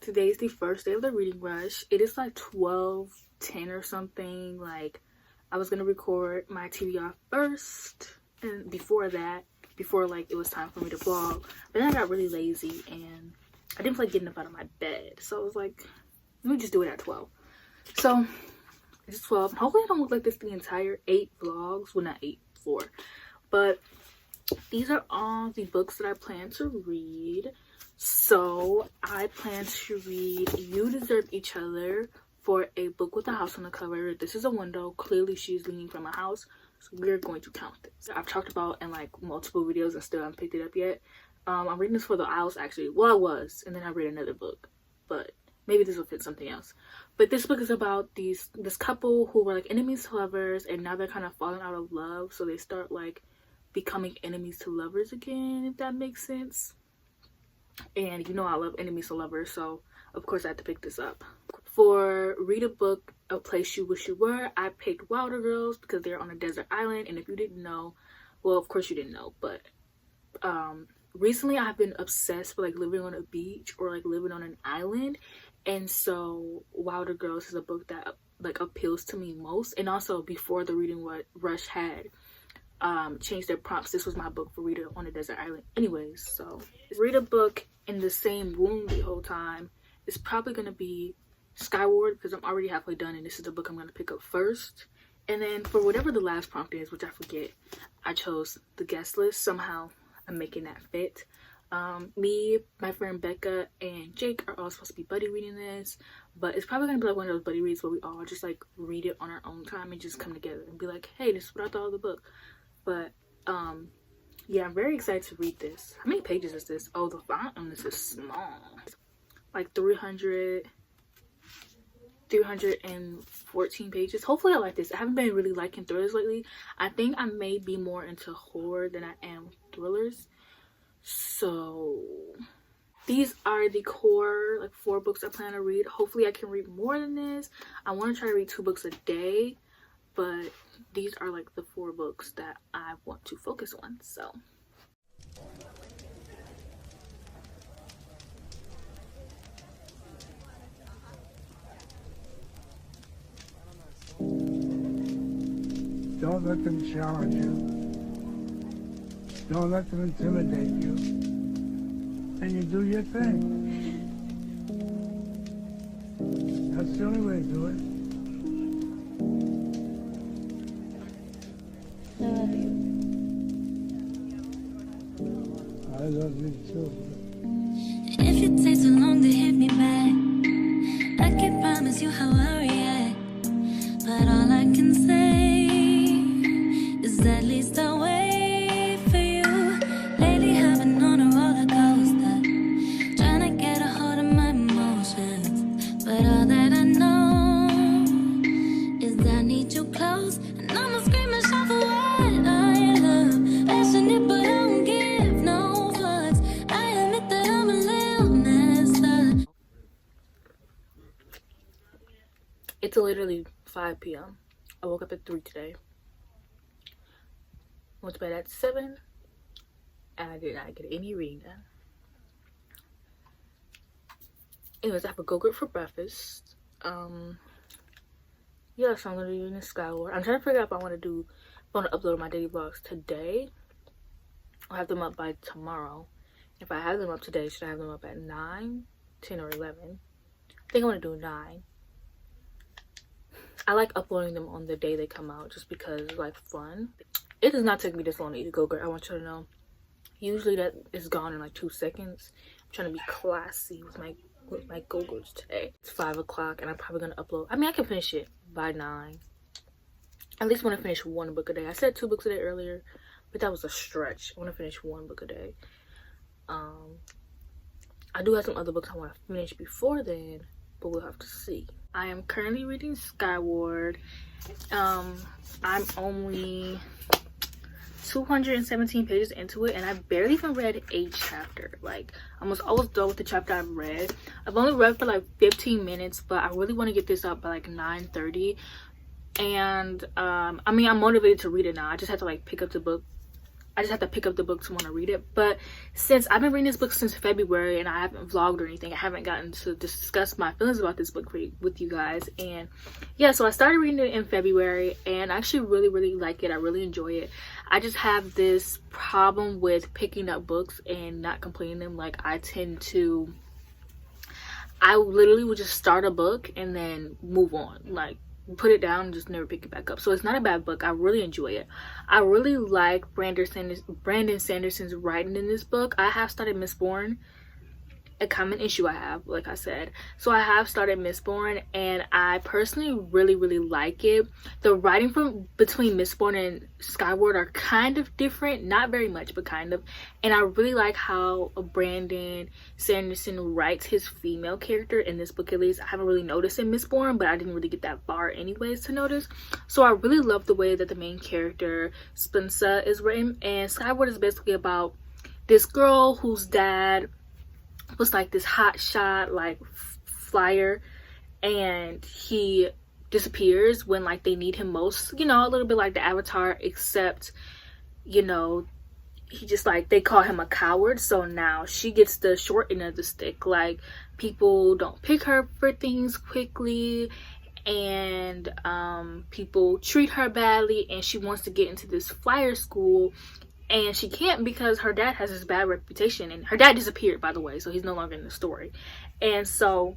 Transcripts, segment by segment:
Today is the first day of the reading rush. It is like 12:10 or something. Like, I was gonna record my TV off first, and before like it was time for me to vlog, but then I got really lazy and I didn't feel like getting up out of my bed, so I was like, let me just do it at 12. So it's 12. Hopefully I don't look like this the entire 8 vlogs. Well, not 8, 4, but these are all the books that I plan to read. So I plan to read You Deserve Each Other for a book with a house on the cover. This is a window. Clearly she's leaning from a house, so we're going to count this. I've talked about in like multiple videos and still haven't picked it up yet. I'm reading this for the house actually. Well, I was, and then I read another book, but maybe this will fit something else. But this book is about this couple who were like enemies to lovers, and now they're kind of falling out of love, so they start like becoming enemies to lovers again, if that makes sense. And you know I love enemies to lovers, so of course I had to pick this up. For read a book, A Place You Wish You Were, I picked Wilder Girls because they're on a desert island. And if you didn't know, well, of course you didn't know, but recently I've been obsessed with like living on a beach or like living on an island, and so Wilder Girls is a book that like appeals to me most. And also before the reading rush had changed their prompts, this was my book for read on a desert island anyways. So read a book in the same room the whole time is probably going to be Skyward, because I'm already halfway done and this is the book I'm going to pick up first. And then for whatever the last prompt is, which I forget, I chose The Guest List. Somehow I'm making that fit. Me, my friend Becca, and Jake are all supposed to be buddy reading this, but it's probably gonna be like one of those buddy reads where we all just like read it on our own time and just come together and be like, hey, this is what I thought of the book. But yeah, I'm very excited to read this. How many pages is this? Oh, the font on this is small, like 314 pages. Hopefully I like this. I haven't been really liking thrillers lately. I think I may be more into horror than I am thrillers. So these are the core like 4 books I plan to read. Hopefully I can read more than this. I want to try to read 2 books a day, but these are like the 4 books that I want to focus on. So don't let them challenge you. Don't let them intimidate you. And you do your thing. That's the only way to do it. I love you. I love you too. If it takes so long to hit me back, I can't promise you how I react, but all I can say is at least I'll wait for you. Lately I've been on a roller coaster, trying to get a hold of my emotions, but all that I know is I need you close, and I'ma scream and shout for what I love. Passionate but I don't give no fucks. I admit that I'm a little messed up. it's literally 5 p.m. I woke up at 3 today. Went to bed at 7, and I did not get any reading done. Anyways, I have a Go-Gurt for breakfast. Yeah, so I'm gonna be doing Skyward. I'm trying to figure out if I want to upload my daily vlogs today. I'll have them up by tomorrow. If I have them up today, should I have them up at 9, 10, or 11? I think I want to do 9. I like uploading them on the day they come out just because it's like fun. It does not take me this long to eat a Go-Gurt. I want you to know. Usually that is gone in like 2 seconds. I'm trying to be classy with my Go-Gurts today. It's 5 o'clock and I'm probably gonna upload. I mean, I can finish it by 9. At least want to finish 1 book a day. I said 2 books a day earlier, but that was a stretch. I want to finish 1 book a day. I do have some other books I want to finish before then, but we'll have to see. I am currently reading Skyward. I'm only 217 pages into it, and I barely even read a chapter. Like, I'm almost done with the chapter I've read. I've only read for like 15 minutes, but I really want to get this up by like 9:30. And I mean, I'm motivated to read it now. I just have to like pick up the book I just have to pick up the book to want to read it. But since I've been reading this book since February and I haven't vlogged or anything, I haven't gotten to discuss my feelings about this book with you guys. And yeah, so I started reading it in February and I actually really like it. I really enjoy it. I just have this problem with picking up books and not completing them. Like, I literally would just start a book and then move on, like put it down and just never pick it back up. So it's not a bad book. I really enjoy it. I really like Brandon Sanderson's writing in this book. I have started Mistborn, a common issue I have, like I said. So I have started Mistborn and I personally really like it. The writing between Mistborn and Skyward are kind of different, not very much, but kind of. And I really like how Brandon Sanderson writes his female character in this book, at least. I haven't really noticed in Mistborn, but I didn't really get that far anyways to notice. So I really love the way that the main character Spencer is written. And Skyward is basically about this girl whose dad was like this hot shot like flyer, and he disappears when like they need him most, you know, a little bit like the Avatar, except, you know, he just like, they call him a coward. So now she gets the short end of the stick. Like, people don't pick her for things quickly, and people treat her badly, and she wants to get into this flyer school. And she can't because her dad has this bad reputation. And her dad disappeared, by the way, so he's no longer in the story. And so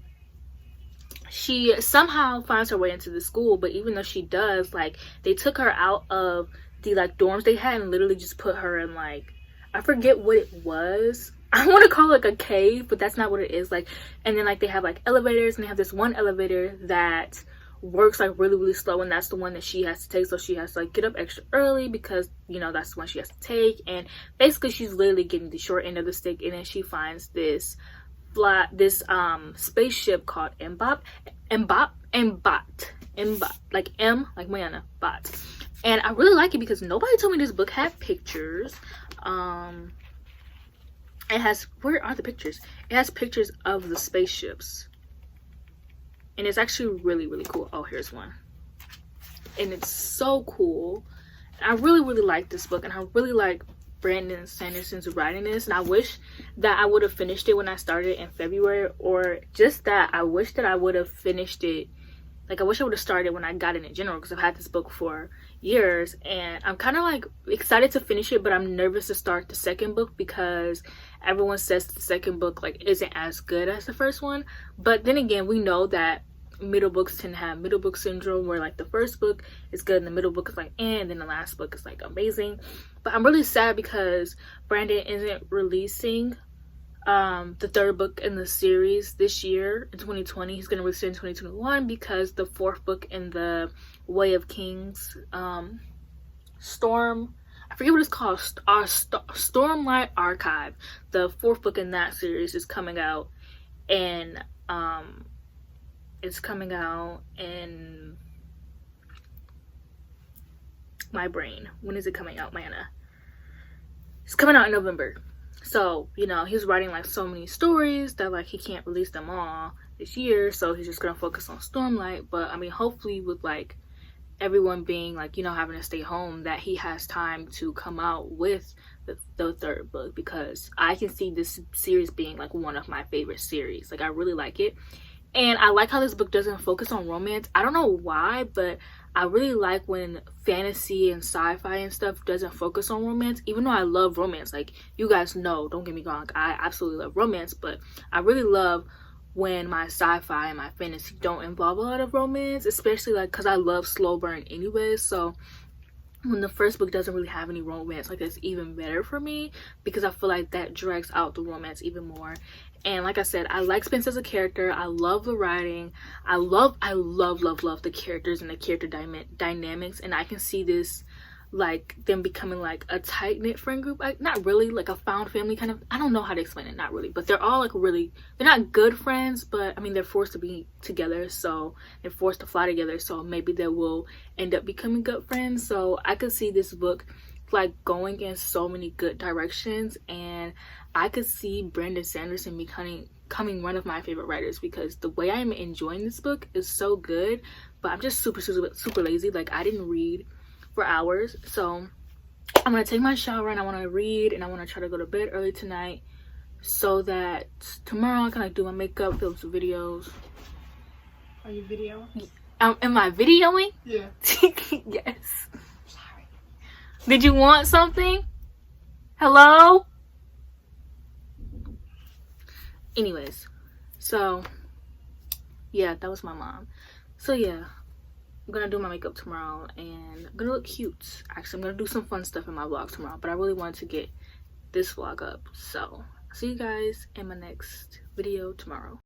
she somehow finds her way into the school. But even though she does, like, they took her out of the, like, dorms they had and literally just put her in, like, I forget what it was. I want to call it like a cave, but that's not what it is. Like, and then, like, they have, like, elevators. And they have this one elevator that works like really slow, and that's the one that she has to take. So she has to like get up extra early because, you know, that's the one she has to take. And basically she's literally getting the short end of the stick. And then she finds this spaceship called Mbot, like M like Mayana bot. And I really like it because nobody told me this book had pictures. It has, where are the pictures? It has pictures of the spaceships. And it's actually really cool. Oh, here's one. And it's so cool. I really like this book. And I really like Brandon Sanderson's writing this. And I wish that I would have finished it when I started in February. Or just that, I wish that I would have finished it. Like, I wish I would have started when I got it in general. Because I've had this book for years. And I'm kind of like excited to finish it. But I'm nervous to start the second book. Because everyone says the second book like isn't as good as the first one. But then again, we know that middle books tend to have middle book syndrome, where like the first book is good and the middle book is like and then the last book is like amazing. But I'm really sad because Brandon isn't releasing the third book in the series this year in 2020. He's going to release it in 2021 because the fourth book in the Way of Kings Storm, I forget what it's called, Stormlight Archive, the fourth book in that series is coming out. And it's coming out in my brain. When is it coming out, Mana? It's coming out in November. So, you know, he's writing like so many stories that like he can't release them all this year. So he's just gonna focus on Stormlight. But I mean, hopefully with like everyone being like, you know, having to stay home, that he has time to come out with the third book, because I can see this series being like one of my favorite series. Like, I really like it. And I like how this book doesn't focus on romance. I don't know why, but I really like when fantasy and sci-fi and stuff doesn't focus on romance. Even though I love romance, like, you guys know, don't get me wrong, I absolutely love romance. But I really love when my sci-fi and my fantasy don't involve a lot of romance. Especially like, because I love slow burn anyways. So when the first book doesn't really have any romance, like, it's even better for me, because I feel like that drags out the romance even more. And like I said, I like Spence as a character. I love the writing. I love the characters and the character dynamics. And I can see this, like, them becoming like a tight-knit friend group. Like, not really, like a found family kind of. I don't know how to explain it, not really. But they're all like really, they're not good friends, but I mean, they're forced to be together. So they're forced to fly together. So maybe they will end up becoming good friends. So I could see this book like going in so many good directions. And I could see Brandon Sanderson becoming one of my favorite writers, because the way I'm enjoying this book is so good. But I'm just super lazy. Like, I didn't read for hours, so I'm gonna take my shower and I want to read and I want to try to go to bed early tonight so that tomorrow I can like do my makeup, film some videos. Are you videoing? Am I videoing? Yeah. Yes. Sorry. Did you want something? Hello? Anyways, so yeah, that was my mom. So yeah, I'm gonna do my makeup tomorrow and I'm gonna look cute. Actually, I'm gonna do some fun stuff in my vlog tomorrow, but I really wanted to get this vlog up. So see you guys in my next video tomorrow.